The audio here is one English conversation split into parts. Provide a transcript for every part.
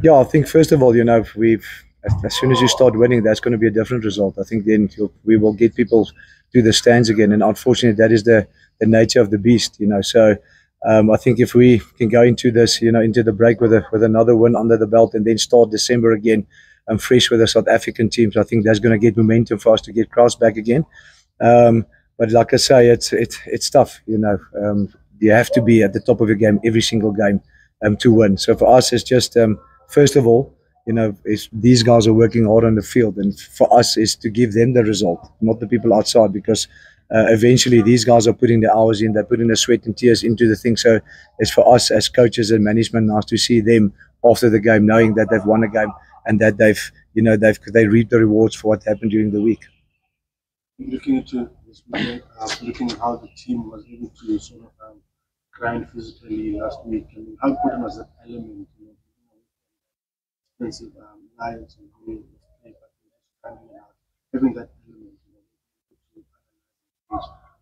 Yeah, I think first of all, we've as soon as you start winning, that's going to be a different result. I think then we will get people to the stands again, and unfortunately, that is the nature of the beast. So I think if we can go into this, into the break with another win under the belt, and then start December again, fresh with the South African teams, I think that's going to get momentum for us to get crowds back again. But like I say, it's tough. You have to be at the top of your game every single game to win. So for us, it's just first of all, these guys are working hard on the field, and for us is to give them the result, not the people outside, because eventually these guys are putting the hours in, they're putting the sweat and tears into the thing. So it's for us as coaches and management now to see them after the game, knowing that they've won a game and that they reap the rewards for what happened during the week. Looking into this weekend, looking at how the team was able to sort of grind physically last week, how important was that element? Expensive lines and way of play, but grinding it out, having that element,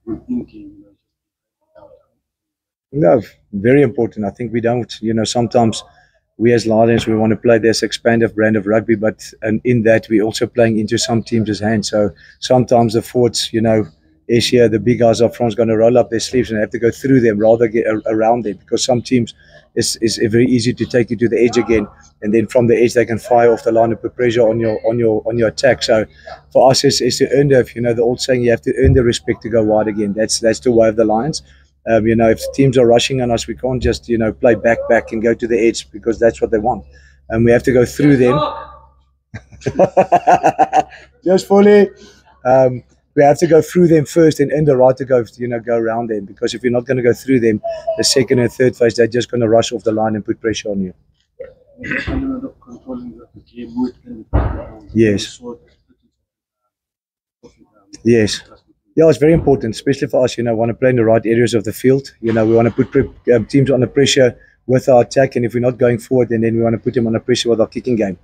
with thinking, No, very important. I think we don't, sometimes we as Lions, we want to play this expanded brand of rugby, but and in that we're also playing into some teams' hands. So sometimes the forwards, Asia, the big guys up front is going to roll up their sleeves and have to go through them rather get around them, because some teams is very easy to take you to the edge again, and then from the edge they can fire off the line and put pressure on your attack. So for us, is to earn the old saying, you have to earn the respect to go wide again. That's the way of the Lions. If teams are rushing on us, we can't just play back and go to the edge, because that's what they want, and we have to go through them. Just fully. We have to go through them first and earn the right to go around them, because if you're not going to go through them, the second and third phase, they're just going to rush off the line and put pressure on you. Yes. Yes. Yeah, it's very important, especially for us. Want to play in the right areas of the field. We want to put teams under pressure with our attack, and if we're not going forward, and then we want to put them under pressure with our kicking game.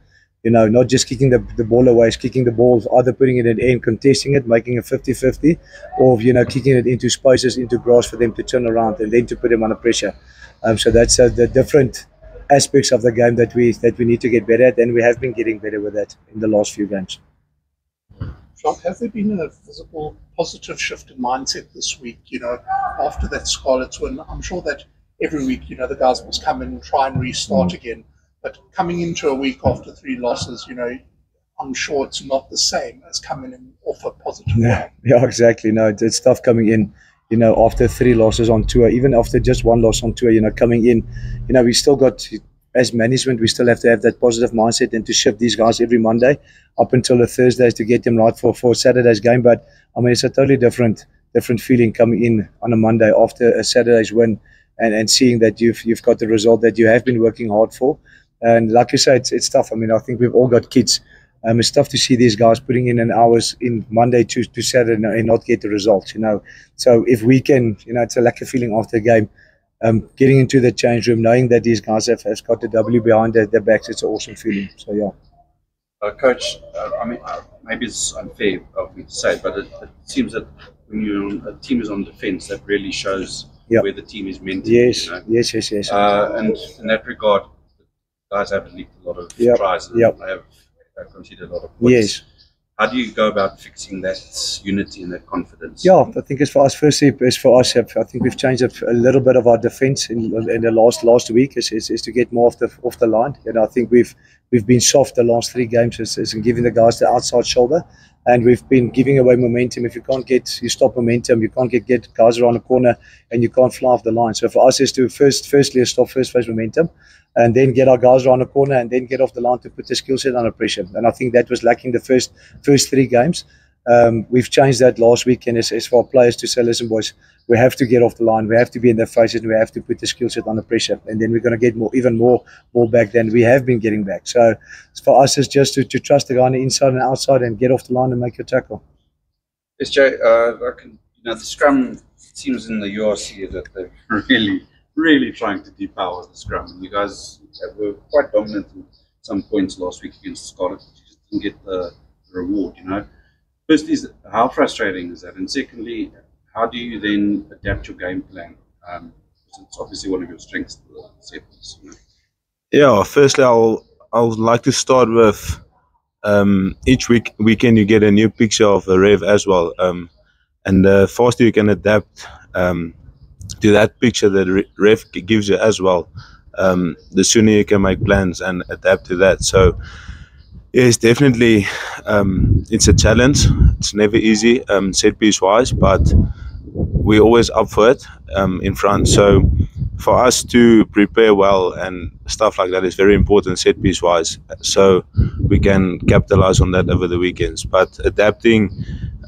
Not just kicking the ball away, it's kicking the ball, either putting it in the end, contesting it, making a 50-50, or kicking it into spaces, into grass for them to turn around and then to put them under pressure. So that's the different aspects of the game that we need to get better at, and we have been getting better with that in the last few games. Jacques, has there been a visible positive shift in mindset this week, after that Scarlets win? I'm sure that every week, the guys must come in and try and restart again. But coming into a week after 3 losses, I'm sure it's not the same as coming in off a positive way. Yeah, exactly. No, it's tough coming in, after 3 losses on tour, even after just 1 loss on tour, coming in, we still got, as management, we still have to have that positive mindset and to shift these guys every Monday up until the Thursdays to get them right for Saturday's game. But I mean, it's a totally different feeling coming in on a Monday after a Saturday's win and seeing that you've got the result that you have been working hard for. And like you say, it's tough. I mean, I think we've all got kids. It's tough to see these guys putting in hours in Monday to Saturday and not get the results, So if we can, it's a lucky feeling after the game. Getting into the change room, knowing that these guys have got the W behind their backs, it's an awesome feeling. So, yeah. Coach, I mean, maybe it's unfair of me to say, but it seems that when a team is on defense, that really shows where the team is meant to be. Yes. And in that regard, guys have leaked a lot of tries and have conceded a lot of points. Yes. How do you go about fixing that unity and that confidence? Yeah, I think I think we've changed a little bit of our defense in the last week is to get more off the line. I think we've been soft the last 3 games is in giving the guys the outside shoulder, and we've been giving away momentum. If you stop momentum, you can't get guys around the corner, and you can't fly off the line. So for us is to firstly stop first phase momentum, and then get our guys around the corner, and then get off the line to put the skill set under pressure. And I think that was lacking the first 3 games. We've changed that last week, and it's for our players to say, listen, boys, we have to get off the line. We have to be in their faces, and we have to put the skill set under pressure. And then we're going to get even more back than we have been getting back. So for us, it's just to trust the guy on the inside and outside and get off the line and make your tackle. Yes, Jay, the scrum teams in the URC that they're really trying to depower the scrum. And you guys were quite dominant in some points last week against Scarlet, but you just didn't get the reward, Firstly, how frustrating is that? And secondly, how do you then adapt your game plan? It's obviously one of your strengths, the set piece. Yeah, firstly, I would like to start with each weekend you get a new picture of the ref as well, and the faster you can adapt to that picture that ref gives you as well, the sooner you can make plans and adapt to that. So yes, definitely, it's a challenge. It's never easy, set piece wise, but we're always up for it in front. So for us to prepare well and stuff like that is very important set piece wise, so we can capitalize on that over the weekends. But adapting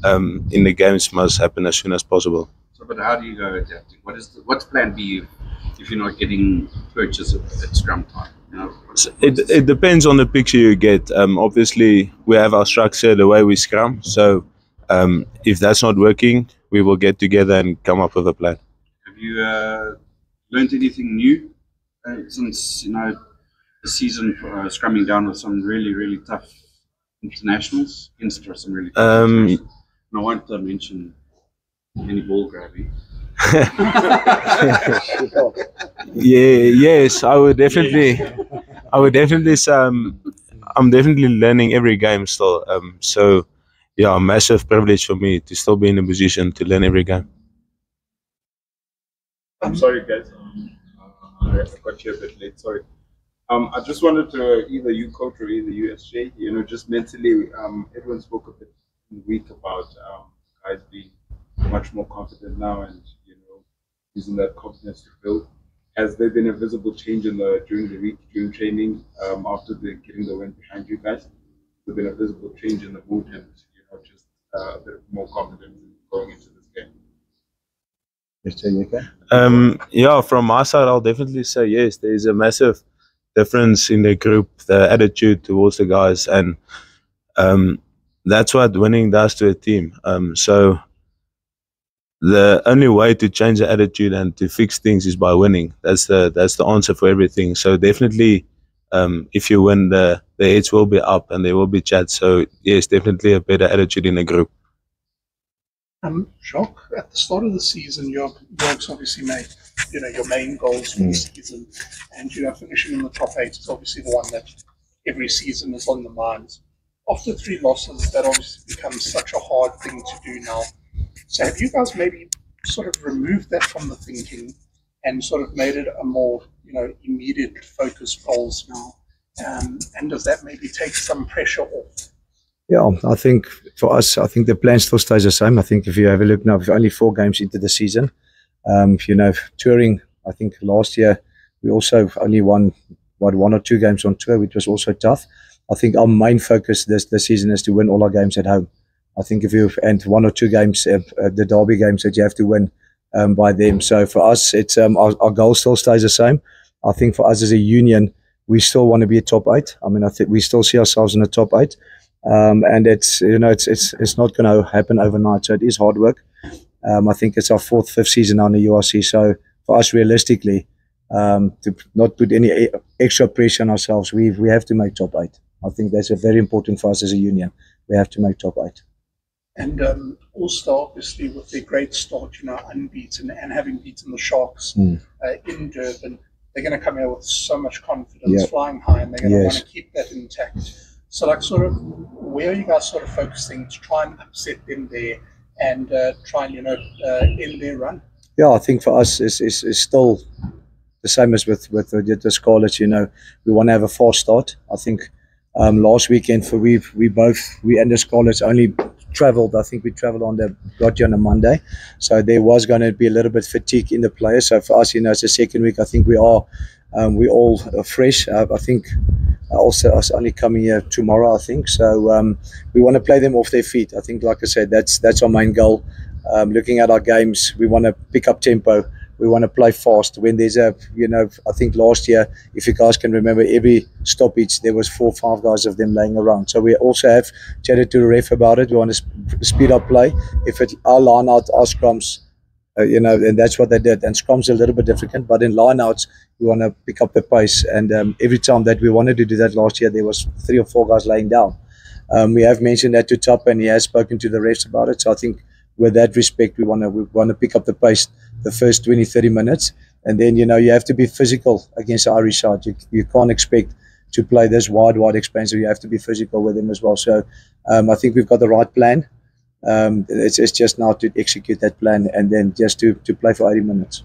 in the games must happen as soon as possible. So, but how do you go adapting? What's plan B if you're not getting purchase at scrum time? You know, it depends on the picture you get. Obviously, we have our structure, the way we scrum. So if that's not working, we will get together and come up with a plan. Have you learned anything new since the season scrumming down with some really tough internationals against some really tough internationals? And I won't mention any ball grabbing. Yes, I would definitely say I'm definitely learning every game still. So yeah, massive privilege for me to still be in a position to learn every game. I'm sorry, guys. I got you a bit late. Sorry. I just wanted to either you, coach, or either USJ. Just mentally, everyone spoke a bit in the week about guys being much more confident now, and using that confidence to build. Has there been a visible change during the week, during training, after getting the win behind you guys? Has there been a visible change in the mood and just a bit more confidence going into this game? Yeah, from my side, I'll definitely say yes. There is a massive difference in the group, the attitude towards the guys, and that's what winning does to a team. So the only way to change the attitude and to fix things is by winning. That's the answer for everything. So definitely, if you win, the heads will be up and there will be chat. So yes, definitely a better attitude in the group. Jacques, at the start of the season, Jacques obviously made your main goals for the season, and finishing in the top 8 is obviously the one that every season is on the minds. After 3 losses, that obviously becomes such a hard thing to do now. So have you guys maybe sort of removed that from the thinking and sort of made it a more immediate focus goals now? And does that maybe take some pressure off? Yeah, I think for us, I think the plan still stays the same. I think if you have a look now, we're only 4 games into the season. Touring, I think last year we also only won 1 or 2 games on tour, which was also tough. I think our main focus this season is to win all our games at home. I think if you end 1 or 2 games, the derby games that you have to win by them. So for us, it's our goal still stays the same. I think for us as a union, we still want to be a top 8. I mean, I think we still see ourselves in the top 8. And it's not going to happen overnight. So it is hard work. I think it's our 4th, 5th season now in the URC. So for us, realistically, to not put any extra pressure on ourselves, we have to make top 8. I think that's very important for us as a union. We have to make top 8. And Ulster, obviously, with their great start, unbeaten and having beaten the Sharks in Durban, they're going to come here with so much confidence, flying high, and they're going to want to keep that intact. So, where are you guys sort of focusing to try and upset them there and try and, end their run? Yeah, I think for us, it's still the same as with the Scarlets. We want to have a fast start. I think last weekend we and the Scarlets only travelled. I think we travelled got here on a Monday, so there was going to be a little bit fatigue in the players. So for us, it's the second week. I think we all fresh. I think also us only coming here tomorrow. I think so. We want to play them off their feet. I think, like I said, that's our main goal. Looking at our games, we want to pick up tempo. We want to play fast. When there's I think last year, if you guys can remember, every stoppage there was 4 or 5 guys of them laying around. So we also have chatted to the ref about it. We want to speed up play. If our line out, our scrums, and that's what they did. And scrums are a little bit different, but in line outs, we want to pick up the pace. And every time that we wanted to do that last year, there was 3 or 4 guys laying down. We have mentioned that to Top, and he has spoken to the refs about it. So I think with that respect, we want to pick up the pace the first 20-30 minutes, and then you have to be physical against the Irish side. You can't expect to play this wide expanse. You have to be physical with them as well. So I think we've got the right plan. It's just now to execute that plan and then just to play for 80 minutes.